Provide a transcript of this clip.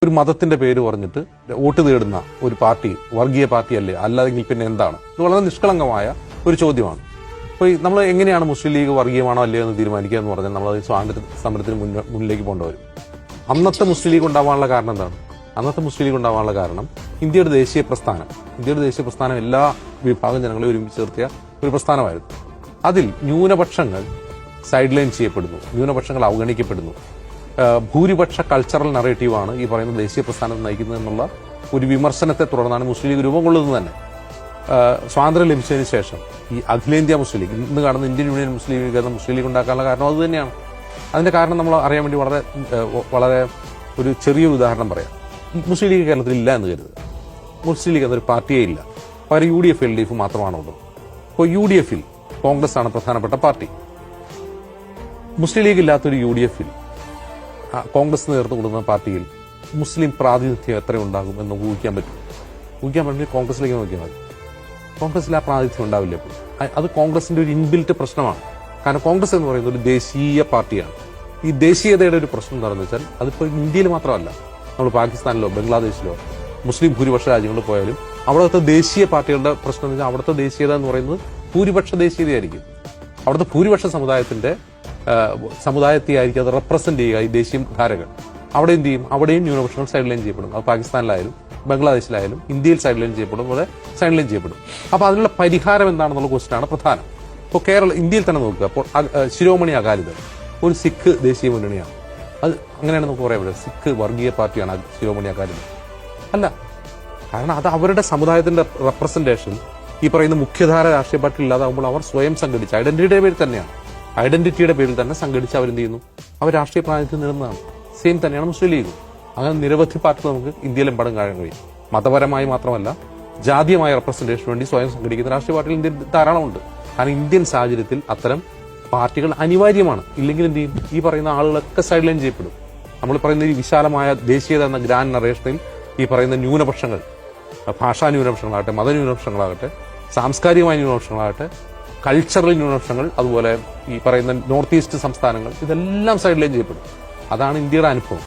ഒരു മതത്തിന്റെ പേര് പറഞ്ഞിട്ട് വോട്ട് തേടുന്ന ഒരു പാർട്ടി വർഗീയ പാർട്ടിയല്ലേ, അല്ലാതെങ്കിൽ പിന്നെ എന്താണ്? ഇത് വളരെ നിഷ്കളങ്കമായ ഒരു ചോദ്യമാണ്. അപ്പോൾ നമ്മൾ എങ്ങനെയാണ് മുസ്ലിം ലീഗ് വർഗീയമാണോ അല്ലയോ എന്ന് തീരുമാനിക്കുക എന്ന് പറഞ്ഞാൽ നമ്മൾ സ്വാതന്ത്ര്യ സമരത്തിന് മുന്നിലേക്ക് പോകേണ്ടി വരും. അന്നത്തെ മുസ്ലിം ലീഗ് ഉണ്ടാവാനുള്ള കാരണം എന്താണ്? അന്നത്തെ മുസ്ലിം ലീഗ് ഉണ്ടാവാനുള്ള കാരണം ഇന്ത്യയുടെ ദേശീയ പ്രസ്ഥാനം എല്ലാ വിഭാഗം ജനങ്ങളെ ഒരുമിച്ച് ചേർത്തിയ ഒരു പ്രസ്ഥാനമായിരുന്നു. അതിൽ ന്യൂനപക്ഷങ്ങൾ സൈഡ് ലൈൻ ചെയ്യപ്പെടുന്നു, ന്യൂനപക്ഷങ്ങൾ അവഗണിക്കപ്പെടുന്നു. ഭൂരിപക്ഷ കൾച്ചറൽ നറേറ്റീവാണ് ഈ പറയുന്ന ദേശീയ പ്രസ്ഥാനം നയിക്കുന്നത് എന്നുള്ള ഒരു വിമർശനത്തെ തുടർന്നാണ് മുസ്ലിം ലീഗ് രൂപം കൊള്ളുന്നത് തന്നെ. സ്വാതന്ത്ര്യം ലഭിച്ചതിന് ശേഷം ഈ അഖിലേന്ത്യാ മുസ്ലിം ലീഗ്, ഇന്ന് കാണുന്ന ഇന്ത്യൻ യൂണിയൻ മുസ്ലിം ലീഗ് എന്ന മുസ്ലിം ലീഗ് ഉണ്ടാക്കാനുള്ള കാരണം അത് തന്നെയാണ്. അതിന്റെ കാരണം നമ്മൾ അറിയാൻ വേണ്ടി വളരെ ഒരു ചെറിയൊരു ഉദാഹരണം പറയാം. മുസ്ലിം ലീഗ് കേരളത്തിൽ ഇല്ല എന്ന് കരുതുക. മുസ്ലിം ലീഗ് എന്നൊരു പാർട്ടിയേ ഇല്ല, പകരം UDF LDF മാത്രമാണുള്ളത്. അപ്പോൾ UDF-ൽ കോൺഗ്രസ് ആണ് പ്രധാനപ്പെട്ട പാർട്ടി. മുസ്ലിം ലീഗ് ഇല്ലാത്തൊരു UDF-ൽ കോൺഗ്രസ് നേതൃത്വം കൊടുക്കുന്ന പാർട്ടിയിൽ മുസ്ലിം പ്രാതിനിധ്യം എത്ര ഉണ്ടാകും എന്ന് ഊഹിക്കാൻ പറ്റുമെങ്കിൽ കോൺഗ്രസിലേക്ക് നോക്കിയാൽ മതി. കോൺഗ്രസിൽ ആ പ്രാതിനിധ്യം ഉണ്ടാവില്ല. അത് കോൺഗ്രസിന്റെ ഒരു ഇൻബിൽറ്റ് പ്രശ്നമാണ്. കാരണം കോൺഗ്രസ് എന്ന് പറയുന്നത് ഒരു ദേശീയ പാർട്ടിയാണ്. ഈ ദേശീയതയുടെ ഒരു പ്രശ്നം എന്താണെന്ന് വെച്ചാൽ അതിപ്പോൾ ഇന്ത്യയിൽ മാത്രമല്ല, നമ്മൾ പാകിസ്ഥാനിലോ ബംഗ്ലാദേശിലോ മുസ്ലിം ഭൂരിപക്ഷ രാജ്യങ്ങളിൽ പോയാലും അവിടുത്തെ ദേശീയ പാർട്ടികളുടെ പ്രശ്നം എന്ന് വെച്ചാൽ അവിടുത്തെ ദേശീയത എന്ന് പറയുന്നത് ഭൂരിപക്ഷ ദേശീയതയായിരിക്കും. അവിടുത്തെ ഭൂരിപക്ഷ സമുദായത്തെ ആയിരിക്കും അത് റെപ്രസെന്റ് ചെയ്യുക ഈ ദേശീയ ധാരകൾ. അവിടെ എന്ത് ചെയ്യും? അവിടെയും ന്യൂനപക്ഷങ്ങൾ സൈഡ് ലൈൻ ചെയ്യപ്പെടും. അത് പാകിസ്ഥാനിലായാലും ബംഗ്ലാദേശിലായാലും ഇന്ത്യയിൽ സൈഡ് ലൈൻ ചെയ്യപ്പെടും, അവിടെ സൈഡ് ലൈൻ ചെയ്യപ്പെടും. അപ്പൊ അതിനുള്ള പരിഹാരം എന്താണെന്നുള്ള ക്വസ്റ്റ്യനാണ് പ്രധാനം. ഇപ്പോൾ ഇന്ത്യയിൽ തന്നെ നോക്കുക. അപ്പോൾ ശിരോമണി അകാലിദൾ ഒരു സിഖ് ദേശീയ മുന്നണിയാണ്. അത് അങ്ങനെയാണ് നമുക്ക് പറയാൻ പറ്റുക. സിഖ് വർഗീയ പാർട്ടിയാണ് ശിരോമണി അകാലിദൾ അല്ല. കാരണം അത് അവരുടെ സമുദായത്തിന്റെ റെപ്രസെന്റേഷൻ ഈ പറയുന്ന മുഖ്യധാര രാഷ്ട്രീയ പാർട്ടി ഇല്ലാതാകുമ്പോൾ അവർ സ്വയം സംഘടിച്ച് ഐഡന്റിറ്റിയുടെ പേരിൽ തന്നെ സംഘടിച്ച് അവരെന്ത് ചെയ്യുന്നു? അവർ രാഷ്ട്രീയ പ്രാതിനിധ്യം നേടുന്നതാണ്. സെയിം തന്നെയാണ് മുസ്ലിം ലീഗും. അങ്ങനെ നിരവധി പാർട്ടികൾ നമുക്ക് ഇന്ത്യയിലെമ്പാടും കാണാൻ കഴിയും. മതപരമായി മാത്രമല്ല, ജാതീയമായ റെപ്രസെന്റേഷന് വേണ്ടി സ്വയം സംഘടിക്കുന്ന രാഷ്ട്രീയ പാർട്ടികൾ ഇന്ത്യയിൽ ധാരാളമുണ്ട്. കാരണം ഇന്ത്യൻ സാഹചര്യത്തിൽ അത്തരം പാർട്ടികൾ അനിവാര്യമാണ്. ഇല്ലെങ്കിൽ എന്ത് ചെയ്യും? ഈ പറയുന്ന ആളുകളൊക്കെ സൈഡ് ലൈൻ ചെയ്യപ്പെടും. നമ്മൾ പറയുന്ന ഈ വിശാലമായ ദേശീയത എന്ന ഗ്രാൻഡ് നറേഷനിൽ ഈ പറയുന്ന ന്യൂനപക്ഷങ്ങൾ, ഭാഷാ ന്യൂനപക്ഷങ്ങളാകട്ടെ, മതന്യൂനപക്ഷങ്ങളാകട്ടെ, സാംസ്കാരികമായ ന്യൂനപക്ഷങ്ങളാകട്ടെ, കൾച്ചറൽ ന്യൂനപക്ഷങ്ങൾ, അതുപോലെ ഈ പറയുന്ന നോർത്ത് ഈസ്റ്റ് സംസ്ഥാനങ്ങൾ, ഇതെല്ലാം സൈഡ് ലൈൻ ചെയ്യപ്പെടും. അതാണ് ഇന്ത്യയുടെ അനുഭവം.